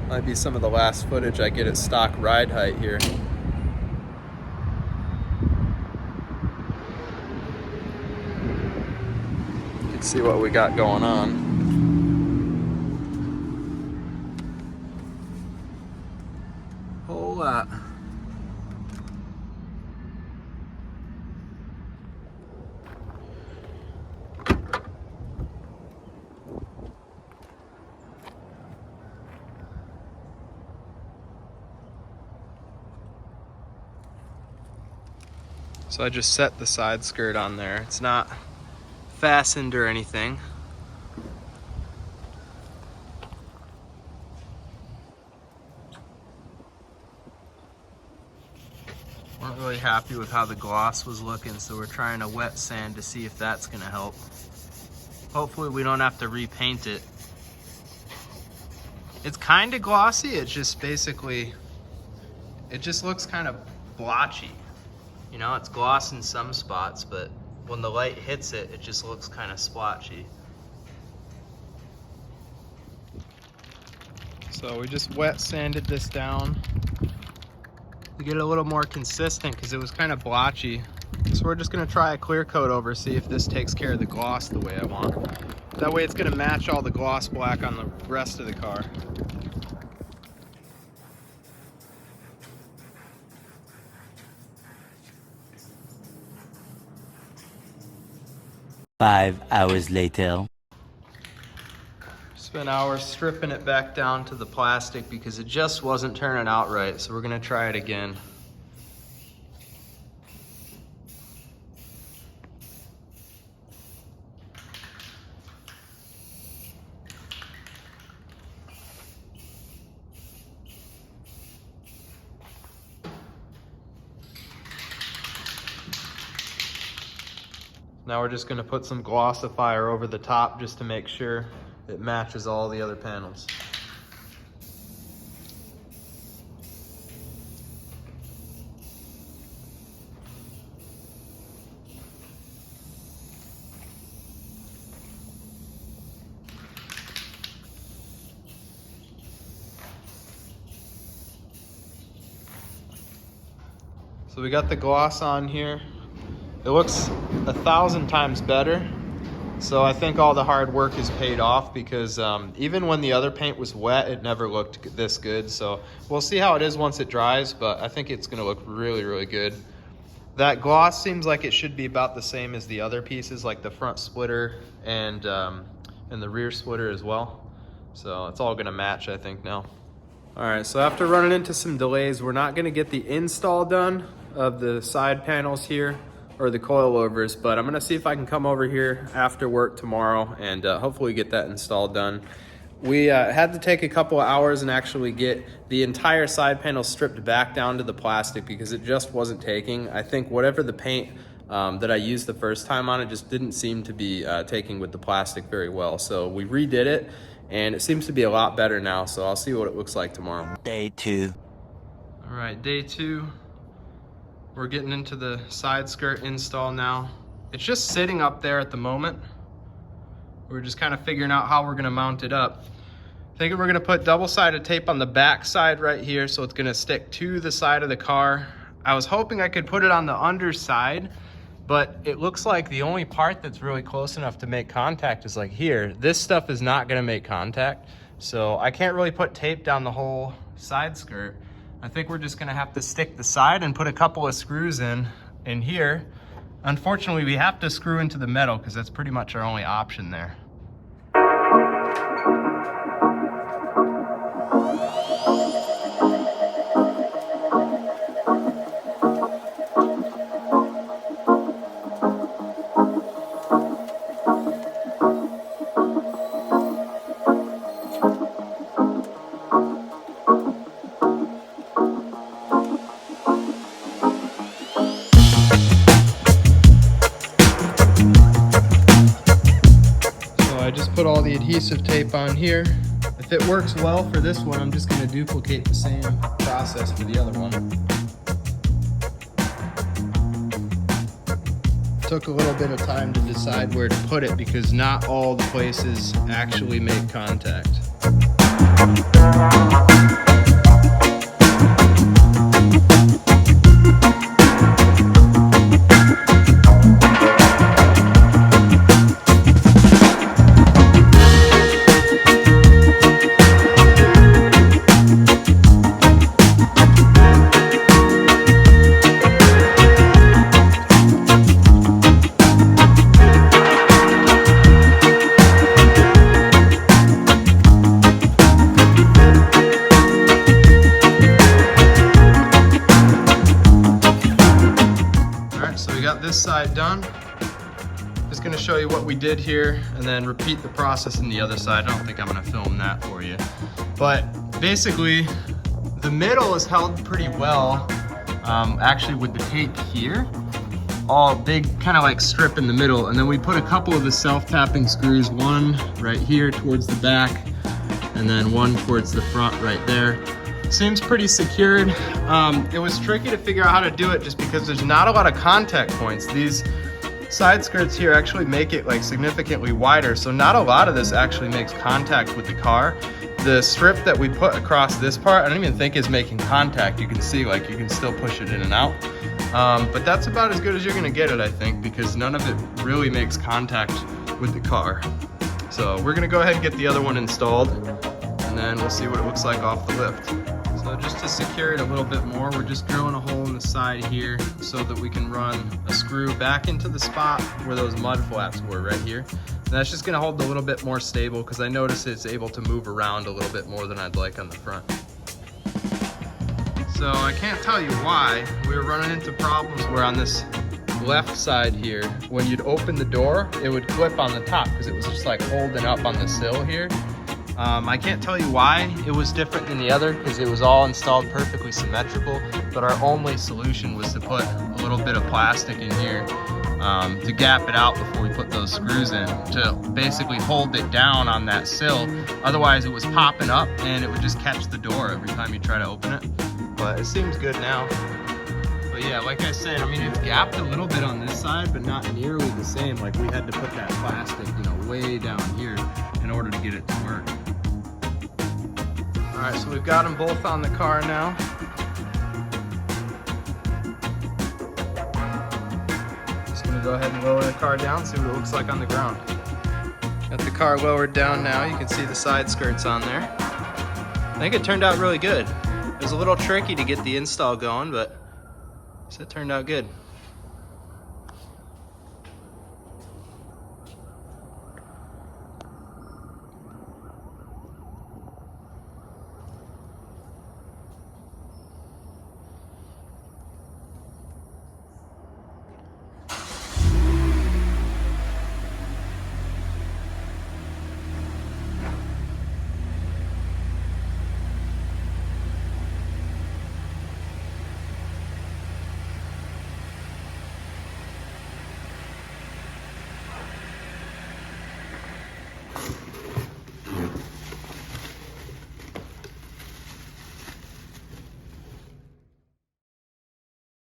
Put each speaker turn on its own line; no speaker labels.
Might be some of the last footage I get at stock ride height here. You can see what we got going on. Whole lot. So I just set the side skirt on there. It's not fastened or anything. Weren't really happy with how the gloss was looking, so we're trying to wet sand to see if that's gonna help. Hopefully we don't have to repaint it. It's kind of glossy, it's just basically, it just looks kind of blotchy. You know, it's gloss in some spots, but when the light hits it, it just looks kind of splotchy. So we just wet sanded this down to get it a little more consistent because it was kind of blotchy. So we're just gonna try a clear coat over, see if this takes care of the gloss the way I want. That way it's gonna match all the gloss black on the rest of the car.
Five hours later.
Spent hours stripping it back down to the plastic because it just wasn't turning out right. So we're gonna try it again. Now we're just gonna put some glossifier over the top just to make sure it matches all the other panels. So we got the gloss on here. It looks 1,000 times better. So I think all the hard work is paid off because even when the other paint was wet, it never looked this good. So we'll see how it is once it dries, but I think it's gonna look really, really good. That gloss seems like it should be about the same as the other pieces, like the front splitter and the rear splitter as well. So it's all gonna match, I think, now. All right, so after running into some delays, we're not gonna get the install done of the side panels here or the coilovers, but I'm gonna see if I can come over here after work tomorrow and hopefully get that installed done. We had to take a couple of hours and actually get the entire side panel stripped back down to the plastic because it just wasn't taking. I think whatever the paint that I used the first time on it just didn't seem to be taking with the plastic very well. So we redid it and it seems to be a lot better now. So I'll see what it looks like tomorrow.
Day 2.
All right, day 2. We're getting into the side skirt install now. It's just sitting up there at the moment. We're just kind of figuring out how we're gonna mount it up. I think we're gonna put double-sided tape on the back side right here so it's gonna stick to the side of the car. I was hoping I could put it on the underside, but it looks like the only part that's really close enough to make contact is like here. This stuff is not gonna make contact, so I can't really put tape down the whole side skirt. I think we're just gonna have to stick the side and put a couple of screws in here. Unfortunately, we have to screw into the metal because that's pretty much our only option there. I just put all the adhesive tape on here. If it works well for this one, I'm just gonna duplicate the same process for the other one. Took a little bit of time to decide where to put it because not all the places actually make contact. this side done. Just gonna show you what we did here and then repeat the process in the other side. I don't think I'm gonna film that for you. But basically, the middle is held pretty well, actually with the tape here. All big kind of like strip in the middle, and then we put a couple of the self-tapping screws, one right here towards the back, and then one towards the front right there. Seems pretty secured. It was tricky to figure out how to do it just because there's not a lot of contact points. These side skirts here actually make it like significantly wider, so not a lot of this actually makes contact with the car. The strip that we put across this part, I don't even think is making contact. You can see like you can still push it in and out. But that's about as good as you're gonna get it, I think, because none of it really makes contact with the car. So we're gonna go ahead and get the other one installed, and then we'll see what it looks like off the lift. So just to secure it a little bit more, we're just drilling a hole in the side here so that we can run a screw back into the spot where those mud flaps were right here. And that's just gonna hold it a little bit more stable because I noticed it's able to move around a little bit more than I'd like on the front. So I can't tell you why we were running into problems where on this left side here, when you'd open the door, it would clip on the top because it was just like holding up on the sill here. I can't tell you why it was different than the other because it was all installed perfectly symmetrical, but our only solution was to put a little bit of plastic in here to gap it out before we put those screws in to basically hold it down on that sill. Otherwise it was popping up and it would just catch the door every time you try to open it. But it seems good now. But yeah, like I said, I mean, it's gapped a little bit on this side, but not nearly the same. Like we had to put that plastic, you know, way down here in order to get it to work. All right, so we've got them both on the car now. Just gonna go ahead and lower the car down, see what it looks like on the ground. Got the car lowered down now. You can see the side skirts on there. I think it turned out really good. It was a little tricky to get the install going, but it turned out good.